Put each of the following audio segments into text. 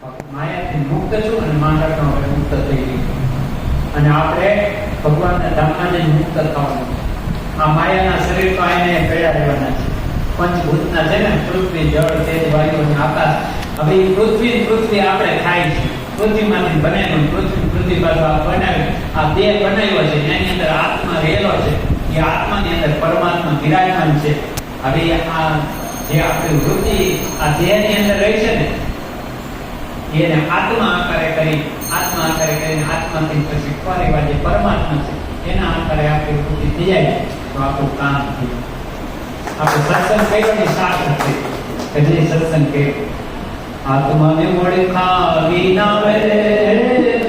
માયાથી મુક્ત છું અને માંડળનો હવે મુક્ત થઈ ગયું અને આપણે ભગવાનના ધામમાં જઈને મુક્ત થવાનું. આ માયાના શરીર તો આઈને પેડા રહેવાના છે. પંચભૂતના છે ને, પૃથ્વી, જળ, તેજ, વાયુ અને આકાશ. હવે એ પૃથ્વી આપણે ખાય છે. પૃથ્વીમાંથી બનાવ્યું, પૃથ્વી બાજુ આ બનાવ્યું, આ દેહ બનાવ્યો છે, એની અંદર આત્મા રહેલો છે. એ આત્માની અંદર પરમાત્મા વિરાજમાન છે. હવે આ જે આપણી વૃત્તિ આ દેહની અંદર રહી છે ને, એને આત્મા આકારે કરીને આત્માથી પછી ફરીવાર જે પરમાત્મા છે એના આકારે આપણી વૃત્તિ થઈ જાય તો આપણું કામ થયું. આપણે સત્સંગ કર્યો ને શાસ્ત્ર છે એટલે સત્સંગ કર્યો. આત્માને ઓળખાવી ના વે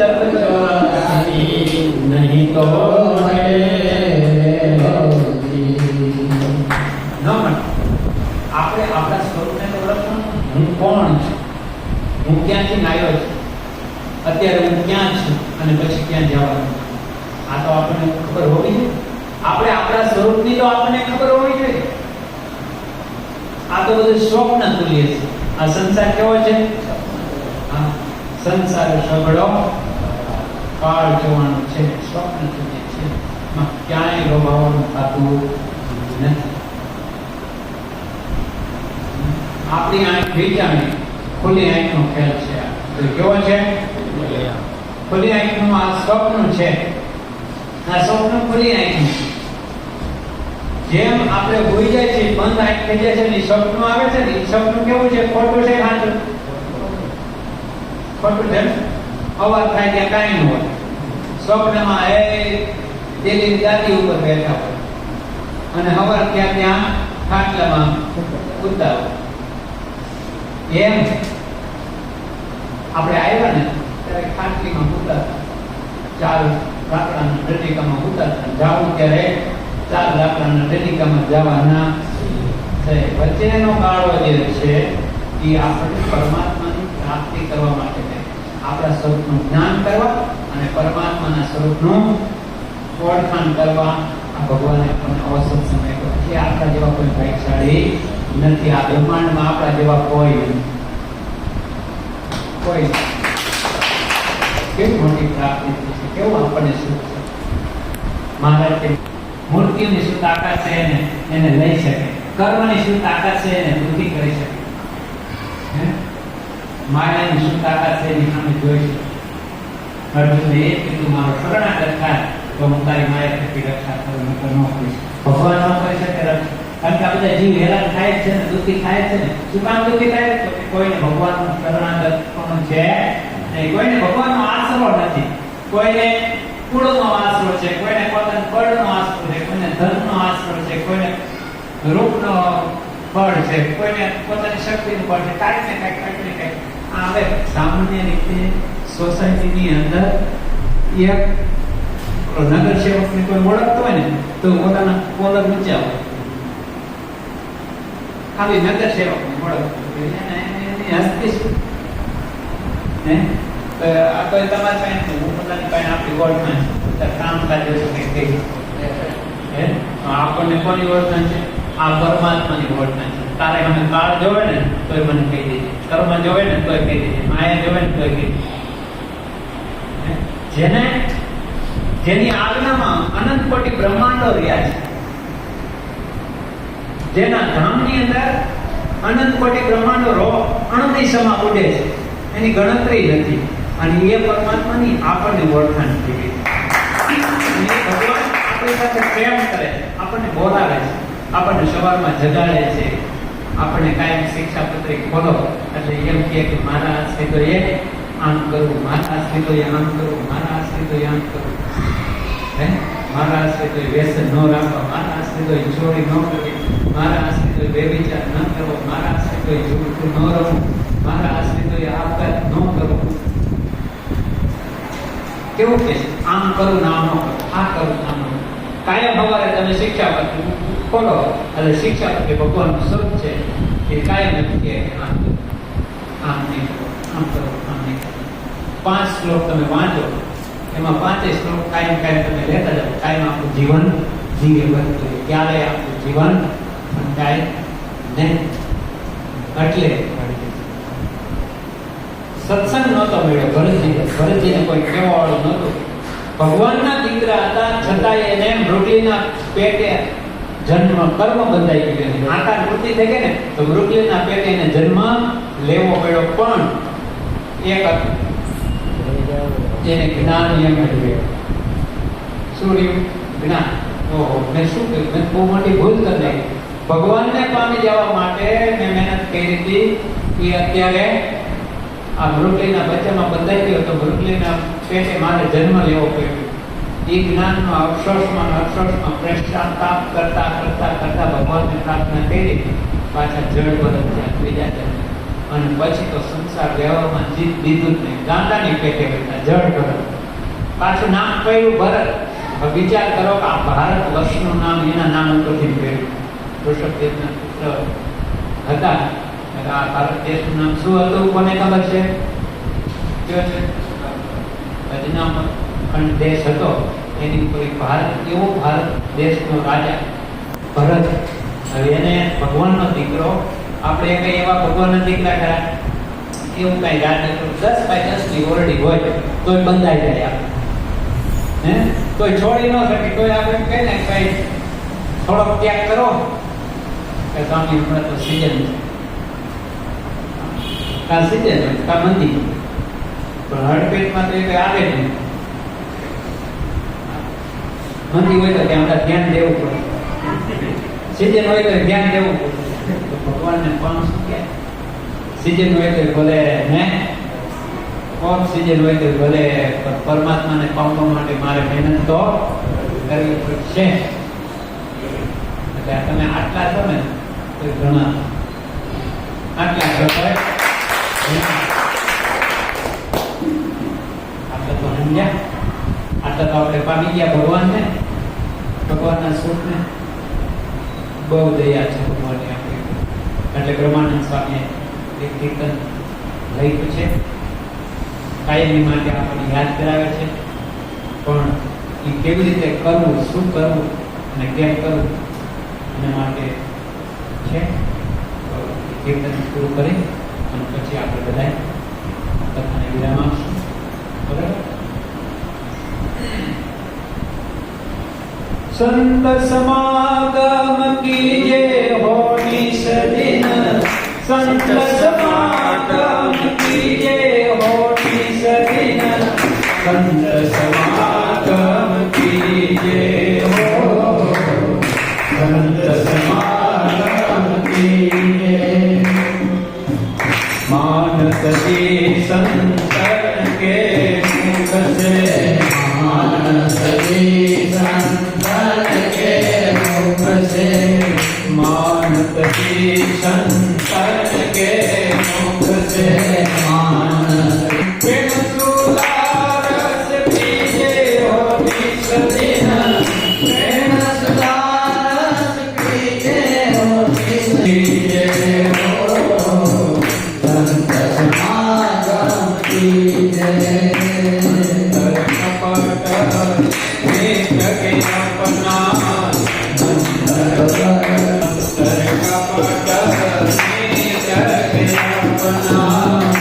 તબ ચોરાસી નહીં તો આપણે આપણા સ્વરૂપને ઓળખવાનું. હું કોણ છું, હું ક્યાંથી આવ્યો છું, અત્યારે હું ક્યાં છું અને પછી ક્યાં જવાનું, આ તો આપણને ખબર હોવી જોઈએ. આપણે આપણા સ્વરૂપની તો આપણને ખબર હોવી જોઈએ. આ તો બધું સ્વપ્ન તુલ્ય છે. આ સંસાર કેવો છે? સંસાર સગડો કાળ જોવાનું છે, સ્વપ્ન તુલ્ય છે. ક્યાંય રોવાનું થતું નથી. આપણી આંખ વિચારણી ખુલ્લી આંખનો ખેલ છે. તો કેવો છે? ખુલ્લી આંખનું આ સ્વપ્ન છે. આ સ્વપ્ન ખુલ્લી આંખનું છે. જેમ આપણે ભૂલી જાય છે, બંધ આંખ થઈ જાય છે ને સ્વપ્ન આવે છે ને, સ્વપ્ન કેવું છે? ખોટું છે, સાચું? ખોટું છે. અવાજ થાય ત્યાં કાંઈ ન હોય. સ્વપ્નમાં એ દિલ્હી ગાદી ઉપર બેઠા હોય અને હવાર ત્યાં ખાટલામાં કૂદતા હોય. એમ આપણે આવ્યા ને ત્યારે ખાટલીમાં ઉતારતા, 4 લાકડાના ડંડીકામાં ઉતારતા, જાવું ત્યારે 4 લાકડાના ડંડીકામાં જવાના છે. વચ્ચેનો ગાળો જે છે એ આપણે પરમાત્માની પ્રાપ્તિ કરવા માટે છે. આપણા સ્વરૂપનું જ્ઞાન કરવા અને પરમાત્માના સ્વરૂપનું ઓળખાણ કરવા આ ભગવાને આપણને અવસર સમય કર્યો છે. આપણા જેવા કોઈ ભાગ્યશાળી નથી. આ બ્રહ્માંડમાં આપણા જેવા કોઈ કેવી મોટી પ્રાપ્તિ છે, કેવું આપણને સુખ છે. મહારાજ કે મૂર્તિની શું તાકાત છે એને લઈ શકે, કર્મની શું તાકાત છે એને વૃદ્ધિ કરી શકે, માયાની શું તાકાત છે એની સામે જોઈ શકે. અર્જુને એ કીધું મારો શરણાગત થાય તો હું તારી માયા થકી રક્ષા કરું, નકર ન કરી શકે. ભગવાન ન કરી શકે રક્ષા. કારણ કે આ બધા જીવ હેરાન થાય છે ને, દુઃખી થાય છે ને. શું કામ દુઃખી થાય? તો કે કોઈને ભગવાનનું શરણાગત પણ છે નહીં, કોઈને ભગવાનનો આશરો નથી, કોઈને કુળનો આશરો છે, કોઈને પોતાના બળનો આશરો છે, કોઈને ધનનો આશરો છે, કોઈને રૂપનો બળ છે, કોઈને પોતાની શક્તિનું બળ છે. કાંઈક ને કાંઈક આ હવે સામાન્ય રીતે સોસાયટીની અંદર એક નગર સેવકને કોઈ ઓળખતો હોય ને તો પોતાના કોલર ઊંચા હોય. ખાલી નગર સેવકને ઓળખતો હસ્તી શું આ કોઈ તમારી પાસે હું પોતાની પાસે આપણી ઓળખાણ છે, કામ કાઢ્યો છે કંઈક આપણને કોની ઓળખાણ છે? આ પરમાત્માની ઓળખાણ છે. તારે મને કાળ જોવે ને તોય મને કહી દેજે, કર્મ જોવે ને તોય કહી દેજે, માયા જોવે ને તોય કહી દેજે. જેની આજ્ઞામાં અનંત કોટી બ્રહ્માંડો રહ્યા છે, જેના ધામની અંદર અનંત કોટી બ્રહ્માંડો અણુની સમા ઉડે છે, એની ગણતરી નથી. અને એ પરમાત્માની આપણને ઓળખાણ થઈ ગઈ. ભગવાન આપણી સાથે પ્રેમ કરે, આપણને બોલાવે છે, આપણને સવારમાં જગાડે છે, આપણને કાયમ શિક્ષાપત્રી ખોલો એટલે એમ કહે કે મારા આશ્રિત તો એ આમ કરવું, મારા આશ્રિત તો આમ કરવું, મારા આશ્રિત તો આમ કરવું, મારા આશ્રિત વ્યસન ન રાખવા, મારા આશ્રિત ચોરી ન કરવી, મારા આશ્રિત વ્યભિચાર ન કરવો, મારા આશ્રિત જૂઠું ન રહેવું, મારા આશ્રિત આપઘાત ન કરવો. કેવું કે આમ કરું ના ન કરું, આ કરું ના ન કરું. કાયમ સવારે તમે શિક્ષાપત્રી ખોલો એટલે શિક્ષાપત્રી ભગવાનનું સ્વરૂપ છે એ કાયમ નથી કે આમ નહીં કરો, આમ કરો, આમ નહીં કરો. 5 શ્લોક તમે વાંચો, એમાં 5 શ્લોક કાયમ તમે લેતા જાઓ. કાયમ આપણું જીવન જીવે વધતું, ક્યારે આપણું જીવન ફંટાય નહીં. એટલે સત્સંગ નહોતો મળ્યો ભરતજીને કોઈ કહેવા વાળું નહોતું. ભગવાનના દીકરા હતા છતાંય એને મૃગલીના પેટે જન્મ કર્મ બંધાઈ ગયું. આકાર વૃત્તિ થઈ ગઈ ને તો મૃગલીના પેટે એને જન્મ લેવો પડ્યો. પણ એક એને જ્ઞાન એમ મળ્યું. શું રહ્યું? જ્ઞાન. ઓહો, મેં શું કર્યું? મેં બહુ મોટી ભૂલ કરી નાખી. ભગવાનને પામી જવા માટે મેં મહેનત કરી હતી કે અત્યારે આ મૃગલીના બચ્ચામાં બંધાઈ ગયો તો મૃગલીના પેટે મારે જન્મ લેવો પડ્યો. એ જ્ઞાનનો અક્ષરમાં પશ્ચાતાપ કરતા ભગવાનને પ્રાર્થના કરી પાછા જળ વરસ થયા ત્રીજા જન્મ. અને પછી તો સંસાર વ્યવહારમાં જીત દીધું જ નહીં. ગાંડાની પેટે બેઠા જળ ભરત. પાછું નામ પડ્યું ભરત. વિચાર કરો કે આ ભારત વર્ષનું નામ એના નામ ઉપરથી પડ્યું. ઋષભદેવના પુત્ર હતા. આ ભારત દેશનું નામ શું હતું? કોને ખબર છે? કયો છે? અજનામત ખંડ દેશ હતો. એની ઉપર ભારત, એવો ભારત દેશનો રાજા ભરત. હવે એને ભગવાનનો દીકરો, આપણે કઈ એવા ભગવાનના દીકરા ખરા? એવું કઈ રાજ 10x10 ની ઓરડી હોય તોય બંધાઈ જાય. આપણે કોઈ છોડી ન શકે. કોઈ આપણે કહે ને કઈ થોડોક ત્યાગ કરો કે સ્વામી હમણાં તો સિઝન છે, કા સિઝન કા મંદી, પણ હડપેટમાં તો એ કઈ આવે જ નહીં. મંદી હોય તો ત્યાં ધ્યાન દેવું પડે, સિઝન હોય તો ધ્યાન દેવું પડે. તો ભગવાનને પણ શું કહે? સિઝન હોય તો ભલે ઓફ સિઝન હોય તો ભલે પરમાત્માને પામવા માટે મારે મહેનત તો કરવી પડશે. એટલે તમે આટલા છો ને તો ઘણા આટલા છો આટલા તો સમજ્યા, આટલા તો આપણે પામી ગયા ભગવાનને, ભગવાનના સુખને. બહુ દયા છે ભગવાનની આપણી. એટલે બ્રહ્માનંદ સ્વામીએ એક કીર્તન લખ્યું છે, કાયમી માટે આપણને યાદ કરાવે છે. પણ એ કેવી રીતે કરવું, શું કરવું અને કેમ કરવું એના માટે છે. તો કીર્તન પૂરું કરી અને પછી આપણે બધા કથાને વિરામ આપશું. બરાબર? સંત સમાગમ કીજે હો નિષદિન, સંત સમાગમ કીજે હો નિષદિન, સંત સમાગમ કીજે હો, संत समागम कीजे। मानस जी संतन के मुख से, मानस जी संतन के मुख से, मानस जी संतन के मुख से, मानस प्रेम सुधारस कीजे हो निषदिन, प्रेम सुधारस कीजे हो निषदिन, संत समागम कीजे। कपट नेत्र के अपना, अंतर कपट नेत्र के अपना,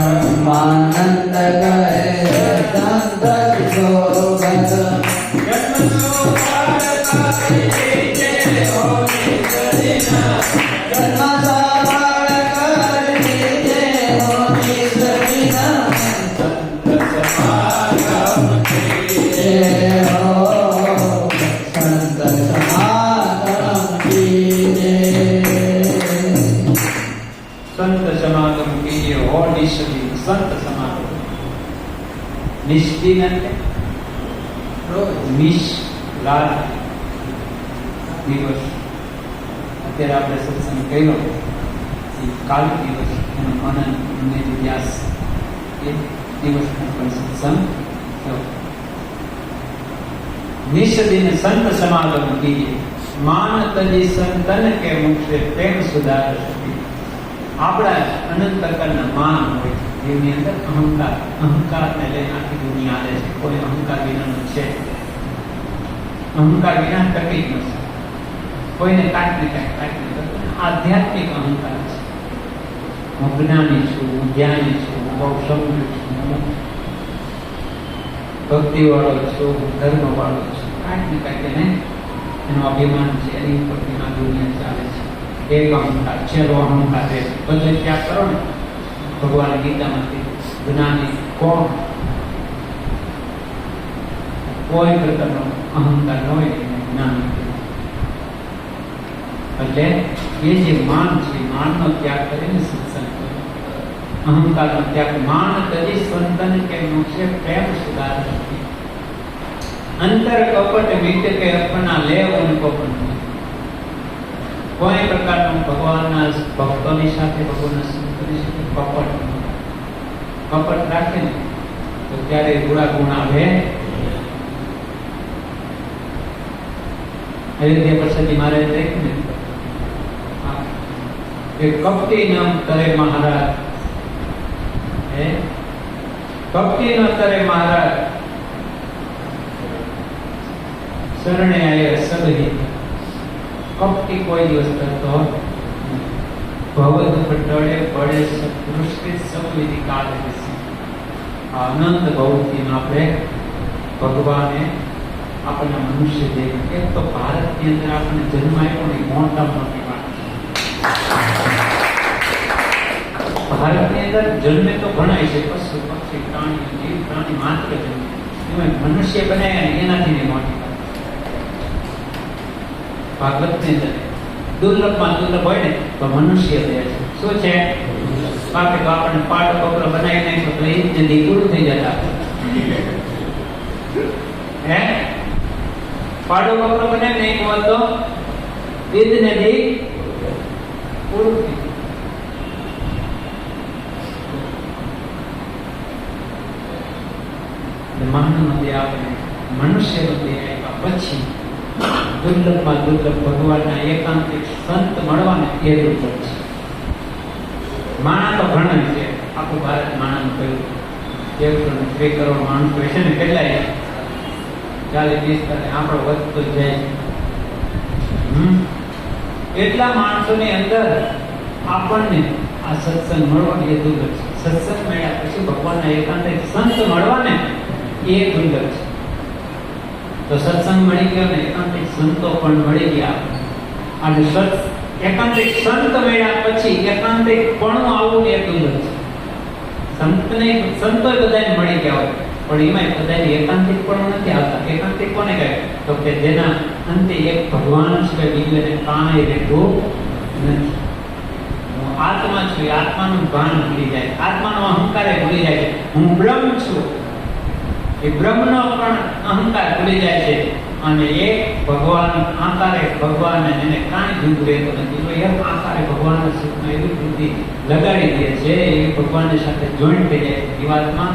બ્રહ્માનંદ કહે સંત શોભત સંત સમાગમ નિષ્દિન નિશ લાલ દિવસ અત્યારે આપણે સત્સંગ કર્યો કાલ દિવસ એનો મનન વ્યાસ એ દિવસનો પણ સત્સંગ થયો. નિષ્દિન સંત સમાગમ કીએ માન તજી સંતન કે મુક્ષે પ્રેમ સુધાર આપણા અનંત પ્રકારના માન હોય એની અંદર અહંકારને લઈને આખી દુનિયા આવે છે. કોઈ અહંકાર વિનાનું છે, અહંકાર વિના ટકી જ નથી. કોઈને કાંઈક ને કાંઈક આધ્યાત્મિક અહંકાર છે. હું જ્ઞાની છું, હું જ્ઞાની છું, હું બહુ સમજુ છું, હું ભક્તિ વાળો છું, હું ધર્મ વાળો છું, કાંઈક ને કાંઈક એને એનું અભિમાન છે. એની ઉપરથી આ દુનિયા ચાલે છે. એક અહંકાર છેલ્લો અહંકાર છે. બધું ત્યાગ કરો ને. ભગવાન ગીતામાંથી જ્ઞાની કોણ? કોઈ પ્રકારનો અહંકાર ન હોય જ્ઞાની. એટલે એ જે માન છે, માનનો ત્યાગ કરીને સત્સંગ કરે. અહંકારનો ત્યાગ માન તજી સંતન કે મુક્ષે પ્રેમ સુધાર અંતર કપટ મીટ કે અપના લેવ ઉनको પણ કોઈ પ્રકારનું ભગવાનના ભક્તોની સાથે ભગવાનના સંતોની સાથે કપટ રાખે ને તો ત્યારે ગુણા ગુણ આવે. અયોધ્યા પ્રસાદી મહારાજ લખ્યું ને કે કપટી ન કરે મહારાજ, કપટી ન કરે મહારાજ શરણે આયે સબહી. કપટી કોઈ દિવસ કરતો ભવદ પટળે પડે સૃષ્ટિ સૌવિધિ કાળ વિશે. અનંત ભવથી આપણે ભગવાને આપણને મનુષ્ય દેહ. એક તો ભારતની અંદર આપણને જન્મ આપ્યો ને મોટા મોટી વાત. ભારતની અંદર જન્મે તો ઘણા છે, પશુ પક્ષી પ્રાણી જીવ પ્રાણી માત્ર જન્મે. એમાં મનુષ્ય બનાવ્યા ને એનાથી મોટી વાત. ભાગવતની અંદર દુર્લભમાં દુર્લભ હોય ને તો મનુષ્ય દે છે. શું છે? બાકી તો આપણને પાડો બકરો બનાવી નાખ્યો તો એ જલ્દી પૂરું થઈ જતા. હે પાડો બકરો બનાવી નાખ્યો તો ઈદ નદી પૂરું થઈ. માનવમાંથી આપણે મનુષ્ય પછી દુર્લભમાં દુર્લભ ભગવાનના એકાંતિક સંત મળવાને એ દુર્લભ છે. માણા તો ઘણા છે. આખું ભારત માણાનું કહ્યું 1.3 કરોડ માણસ હોય છે ને. કેટલાય 40-20 આપણો વધતો જાય. એટલા માણસોની અંદર આપણને આ સત્સંગ મળવાની એ દુર્લભ છે. સત્સંગ મળ્યા પછી ભગવાનના એકાંતિક સંત મળવાને એ દુર્લભ છે. તો સત્સંગ મળી ગયો ને એકાંતિક સંતો પણ મળી ગયા. અને એકાંતિક સંત મળ્યા પછી એકાંતિક પણ આવવું એ દુર્લભ છે. સંતો બધાને મળી ગયા હોય પણ એમાં બધાને એકાંતિક પણ નથી આવતા. એકાંતિક કોને કહે? તો કે જેના અંતે એક ભગવાન સિવાય બીજું એને કાંઈ રહેતું નથી. હું આત્મા છું, આત્માનું ભાન ભૂલી જાય, આત્માનો અહંકાર ભૂલી જાય છે. હું બ્રહ્મ છું, એ બ્રહ્મનો પણ અહંકાર ભૂલી જાય છે. અને એ ભગવાન આકારે ભગવાન એને કાંઈ જુદું રહેતો નથી. તો એ આકારે ભગવાનના સુખમાં એવી વૃત્તિ લગાડી દે છે, એ ભગવાનની સાથે જોઈન્ટ થઈ જાય છે જીવાત્મા.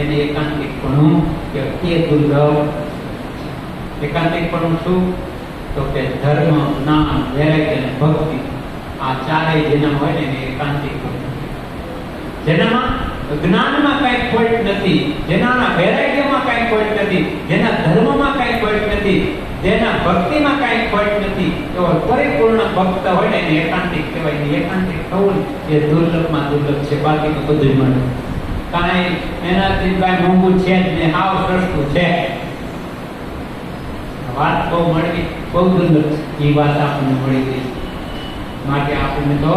એને એકાંતિકપણું કે એ દુર્લભ. એકાંતિકપણું શું? તો કે ધર્મ, જ્ઞાન, વૈરાગ્ય અને ભક્તિ, આ ચારેય જેના હોય ને એને એકાંતિકપણું. જેનામાં જ્ઞાનમાં કઈ ખોટ નથી, જેના વૈરાગ્યમાં કઈ ખોટ નથી, જેના ધર્મમાં કઈ ખોટ નથી, જેના ભક્તિમાં કઈ ખોટ નથી, એવો પરિપૂર્ણ ભક્ત હોય ને એને એકાંતિક કહેવાય. એકાંતિક થવું એ દુર્લભમાં દુર્લભ છે. બાકી તો બધું મળે. કાંઈ એનાથી કાંઈ મોંઘું છે જ નહીં, હાવ સસ્તું છે. વાત બહુ મળવી બહુ સુંદર એ વાત આપણને મળી ગઈ. માટે આપણને તો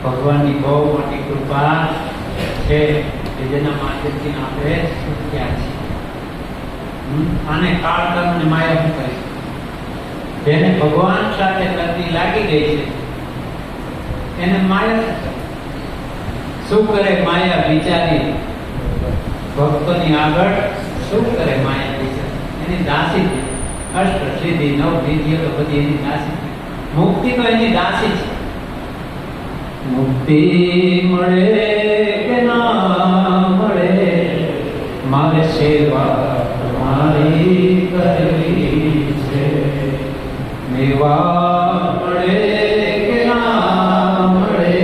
ભગવાનની બહુ મોટી કૃપા છે કે જેના માધ્યમથી આપણે શીખ્યા છીએ. આને કાળ કર્મ અને માયા શું કહે છે? જેને ભગવાન સાથે કરતી લાગી ગઈ છે એને માયા શું કરે? માયા વિચારી ભક્તોની આગળ શું કરે? માયા વિચારી એની દાસી છે. અષ્ટ સિદ્ધિ નવ વિધિઓ તો બધી એની દાસી છે. મુક્તિ તો એની દાસી છે. મુક્તિ મળે કે ના મળે, મારે સેવા મારી કરવી છે. મેવા મળે કે ના મળે,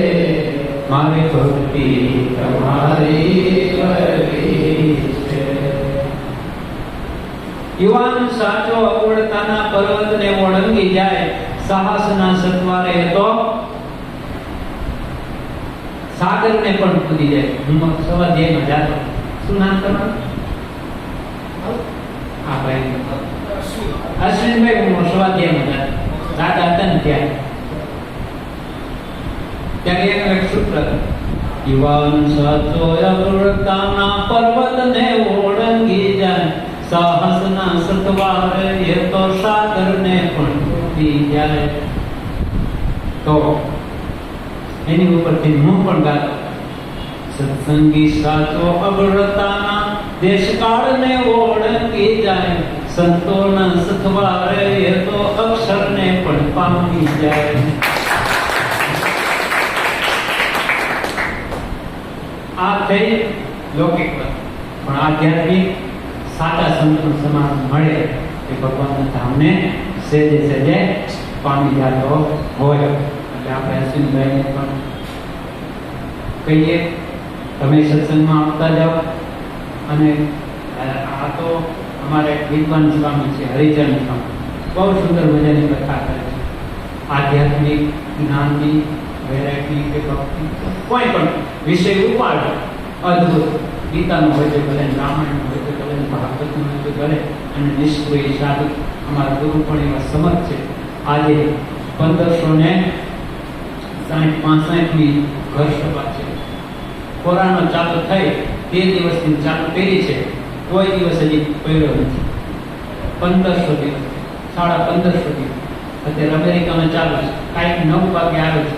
મારી ભક્તિ તમારી કરવી છે. યુવાન સાચો અવળતાના પર્વતને ઓળંગી જાય, સાહસના સત્વારે તો સાગરને પણ કૂદી જાય. હું સ્વાધ્યાયમાં જાતો. શું નામ તમારું? હા ભાઈ અશ્વિનભાઈ. હું સ્વાધ્યાયમાં જાતો. દાદા હતા ને ત્યારે એક સૂત્ર, યુવાન સાચો અવળતાના પર્વતને ઓળંગી જાય, સાહસના સત્વારે એ તો સાગરને પણ કૂદી જાય. તો એની ઉપરથી હું પણ ગાતો. સત્સંગી સાચો અવળતાના દેશકાળને ઓળંગી જાય, સંતોના સત્વારે એ તો અક્ષરને પણ પામી જાય. આ થઈ લૌકિક વાત. પણ આધ્યાત્મિક સાચા સંતનો સમાન મળે એ ભગવાનના ધામને સેજે સેજે પામી જતો હોય. એટલે આપણે અશ્વિનભાઈને પણ કહીએ તમે સત્સંગમાં આવતા જાઓ. અને આ તો અમારે વિદ્વાન સ્વામી છે, હરિચરણ સ્વામી, બહુ સુંદર મજાની કથા કરે છે. આધ્યાત્મિક જ્ઞાનની વેરાયટી કે ભક્તિ કોઈ પણ વિષય ઉપાડો અદ્ભુત. ગીતાનું હોય છે ભલે, રામાયણનું હોય છે ભલે, ભાગવતનું હોય છે ભલે, અને નિષ્ક્રિય સાધુ અમારા ગુરુ પણ એવા સમજ છે. આજે 1565 ઘર સભા છે. કોરોના ચાલુ થઈ 2 દિવસથી ચાલુ કરી છે, કોઈ દિવસ હજી પડ્યો નથી. 1500 દિવસ, 1550 દિવસ. અત્યારે અમેરિકામાં ચાલુ છે. કાંઈક 9 વાગે આવે છે.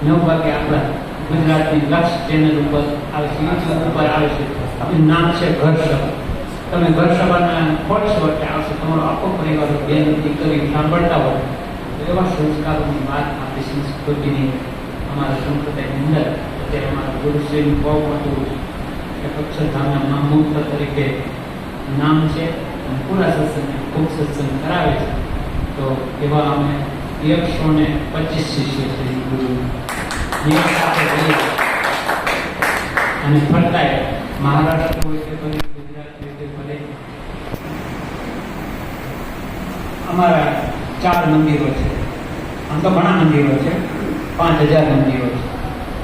9 વાગે આપણા ગુજરાતની લક્ષ ચેનલ ઉપર આવે છે, યુટ્યુબ ઉપર આવે છે. નામ છે ઘર સભા. તમે ઘર સભાના ખોટશો એટલે આવશે. તમારો આખો પરિવાર બેન દીકરી સાંભળતા હોય તો એવા સંસ્કારોની વાત આપણી સંસ્કૃતિની અમારા સંપ્રદાયની અંદર અત્યારે અમારા ગુરુશ્રીનું બહુ મોટું એક અક્ષરધામના મહામુક્ત તરીકે નામ છે. અને પૂરા સત્સંગ ખૂબ સત્સંગ કરાવે છે. તો એવા અમે 125 શિષ્યો છે ગુરુ અને ફરતાય મહારાષ્ટ્ર હોય કે ભલે, ગુજરાત હોય કે ભલે, અમારા 4 મંદિરો છે. આમ તો ઘણા મંદિરો છે, 5000 મંદિરો છે.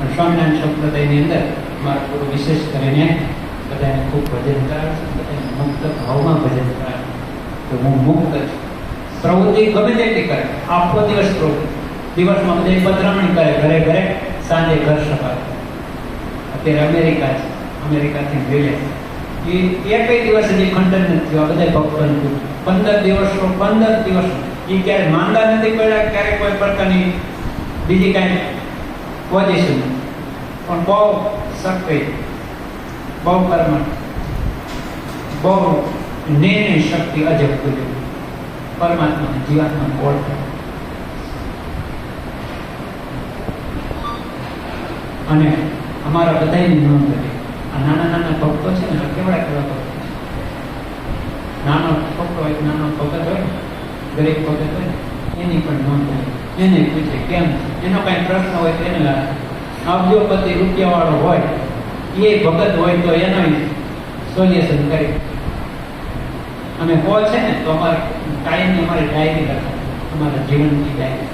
અને સ્વામિનારાયણ સંપ્રદાયની અંદર મારા ગુરુ વિશેષ કરીને બધાને ખૂબ ભજન કરાવે છે. બધાને મુક્ત ભાવમાં ભજન કરાવે. તો હું મુક્ત છું. પ્રવૃત્તિ ગમે તેટલી કરે, આખો દિવસ પ્રવૃત્તિ. દિવસમાં બધા પધરામણી કરે, ઘરે ઘરે, સાંજે ઘર સભા. અત્યારે અમેરિકા છે, અમેરિકાથી વેલે એ એકય દિવસ હજી ખંડન નથી થયું. આ બધા ભક્તોને 15 દિવસ એ ક્યારે માંદા નથી પડ્યા, ક્યારે કોઈ પ્રકારની બીજી કાંઈ પોઝિશન, પણ બહુ શક્તિ, બહુ કર્મ, બહુ નિર્ણય શક્તિ અજબ પૂજ્યું પરમાત્માને જીવાત્માને ઓળખે. અને અમારા બધાની નોંધ કરી. આ નાના નાના ભક્તો છે ને, કેવડા ભક્તો. નાનો ભક્તો હોય, નાનો ભગત હોય, ગરીબ ભગત હોય ને, એની પણ નોંધ કરી. એને પૂછે કેમ, એનો કાંઈ પ્રશ્ન હોય તો એને અબજોપતિ રૂપિયાવાળો હોય, એ ભગત હોય તો એનો સોલ્યુશન કરી. અમે કહો છે ને તો અમારે કાયમની અમારી ડાયરી લખે, અમારા જીવનની ડાયરી.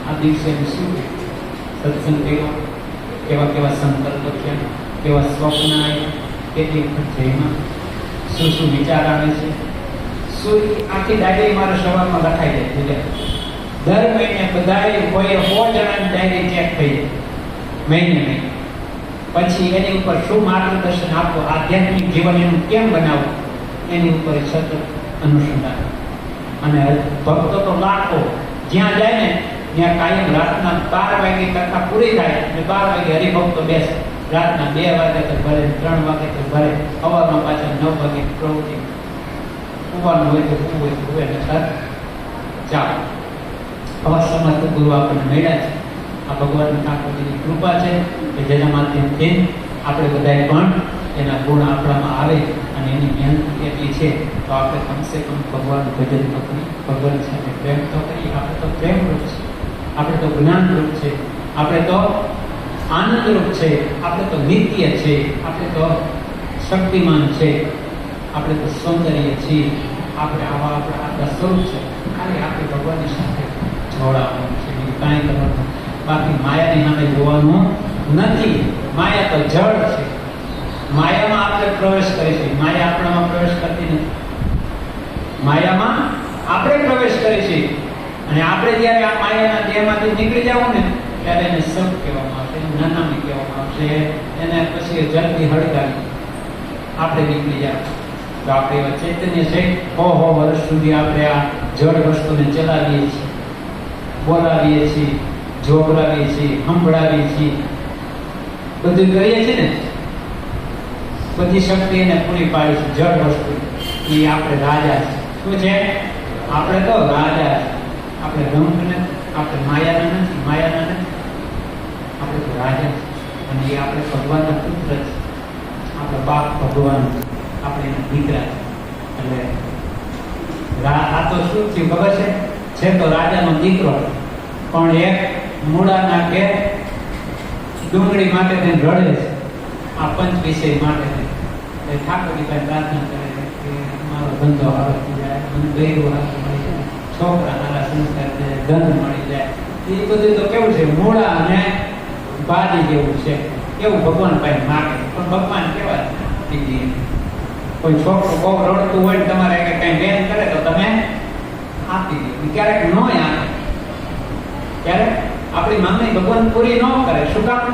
આ દિવસે શું સત્સંગ કર્યો, કેવા કેવા સંકલ્પો થયા, કેવા સ્વપ્ન આવે, કેટલી વખત જઈમાં શું શું વિચાર આવે છે, શું આખી ડાયરી મારા સવારમાં લખાઈ જાય ગુજરાત. દર મહિને બધાએ કોઈએ 100 જણાની ડાયરી ચેક થઈ જાય મહિને. પછી એની ઉપર શું માર્ગદર્શન આપવું, આધ્યાત્મિક જીવન એનું કેમ બનાવવું, એની ઉપર સતત અનુસંધાન. અને ભક્તો તો લાખો જ્યાં જાય ને ત્યાં કાયમ રાતના 12 વાગે કથા પૂરી થાય અને 12 વાગે હરિભક્તો બેસે. રાતના 2 વાગે તો ભરે, 3 વાગે તો ભરે, સવારમાં પાછા 9 વાગે પ્રવૃત્તિ. કુવાનું હોય તો કુવે કુવે ને સર ચાલો. આવા સમર્થ ગુરુ આપણને મળ્યા છે. આ ભગવાન ઠાકોરજીની કૃપા છે કે જેના માધ્યમથી આપણે બધાએ પણ એના ગુણ આપણામાં આવે અને એની મહેનત એટલી છે તો આપણે કમસે કમ ભગવાનનું ભજન તો કરીએ, ભગવાન સાથે પ્રેમ તો કરીએ. આપણે તો પ્રેમરૂપ છે, આપણે તો જ્ઞાનરૂપ છે, આપણે તો આનંદરૂપ છે, આપણે તો નિત્ય છે, આપણે તો શક્તિમાન છે, આપણે તો સૌંદર્ય છીએ. આપણે આવા આપણા સ્વરૂપ છે. ખાલી આપણે ભગવાનની સાથે જોડાવાનું છે, કાંઈ કરવાનું. બાકી માયાની સામે જોવાનું નથી. માયા તો જળ છે. માયામાં આપણે પ્રવેશ કરીશું, માયા આપણામાં પ્રવેશ કરતી નથી. માયામાં આપણે પ્રવેશ કરીશું અને આપણે જ્યારે આ માયાના દેહમાંથી નીકળી જવું ને ત્યારે એને સબ કહેવામાં આવશે, એને નાનામી કહેવામાં આવશે, એને પછી જલ્દી હળગાવી આપણે નીકળી જાય. તો આપણે એવા ચૈતન્ય છે. 100 વર્ષ સુધી આપણે આ જળ વસ્તુને ચલાવીએ છીએ, બોલાવીએ છીએ, જોવરાવીએ છીએ, સંભળાવીએ છીએ, બધું કરીએ છીએ ને. બધી શક્તિ એને પૂરી પાડી છે જળ વસ્તુ. એ આપણે રાજા છે. શું છે? આપણે તો રાજા છે. આપણે રંગ નથી, આપણે માયાના નથી, માયાના નથી, આપણે તો રાજા છે. અને એ આપણે ભગવાનના પુત્ર છે. આપણે બાપ ભગવાન, આપણે એના દીકરા છે. એટલે આ તો શું થયું ખબર છે તો રાજાનો દીકરો પણ એક મૂળાના કે ડુંગળી માટે તેને રડે છે. આ પંચ વિષય માટે ઠાકોરજી પાસે પ્રાર્થના કરે કે મારો ધંધો સારો થઈ જાય, મને ગયરું હાથું મળી જાય, છોકરા સારા સંસ્કાર થાય, ધન મળી જાય. એ બધું તો કેવું છે, મૂળા અને બાજી જેવું છે. એવું ભગવાન પાસે માગે. પણ ભગવાન કેવા છે, કોઈ છોકરું બહુ રડતું હોય તમારે કઈ બેન કરે તો તમે આપી દો. ક્યારેક ન આપે, ક્યારેક આપણી માંગણી ભગવાન પૂરી ન કરે. શું કામ?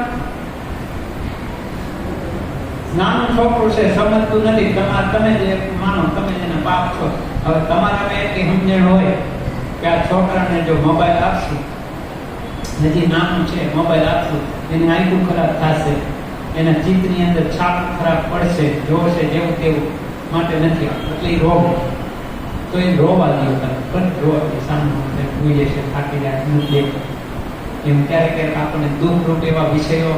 નાનું છોકરું છે, સમજતું નથી. તમે જે માનો, તમે જેને બાપ છો, હવે તમારામાં એટલી સમજણ હોય કે આ છોકરાને જો મોબાઈલ આપશું, હજી નાનું છે, મોબાઈલ આપશું, એની આંખું ખરાબ થશે, એના ચિત્તની અંદર છાપ ખરાબ પડશે, જોશે જેવું તેવું, માટે નથી આપતું. એટલે એ રોગ તો એ રોવા દો તમે, પણ રોવા સામે ભૂલી જશે, થાકી જાય, નથી. એમ ક્યારેક ક્યારેક આપણને દુઃખરૂપ એવા વિષયો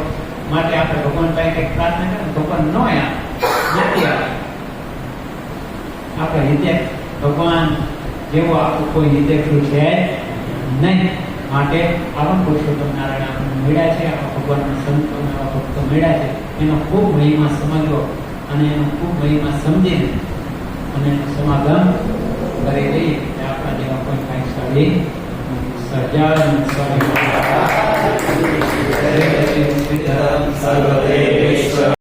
માટે આપણે ભગવાન પાસે કંઈક પ્રાર્થના કરીએ, ભગવાન ન નથી આવે. આપણે હિતે ભગવાન જેવો આપણું કોઈ હિતેક્ષુ છે નહીં. માટે આવા પુરુષોત્તમ નારાયણ આપણને મળ્યા છે, આવા ભગવાનના સંતો, આવા ભક્તો મળ્યા છે. એનો ખૂબ મહિમા સમજવો અને એનો ખૂબ મહિમા સમજીને અને એનું સમાધાન કરી દઈએ. આપણા જેવા કોઈ ભાગ્યશાળી સર્જાન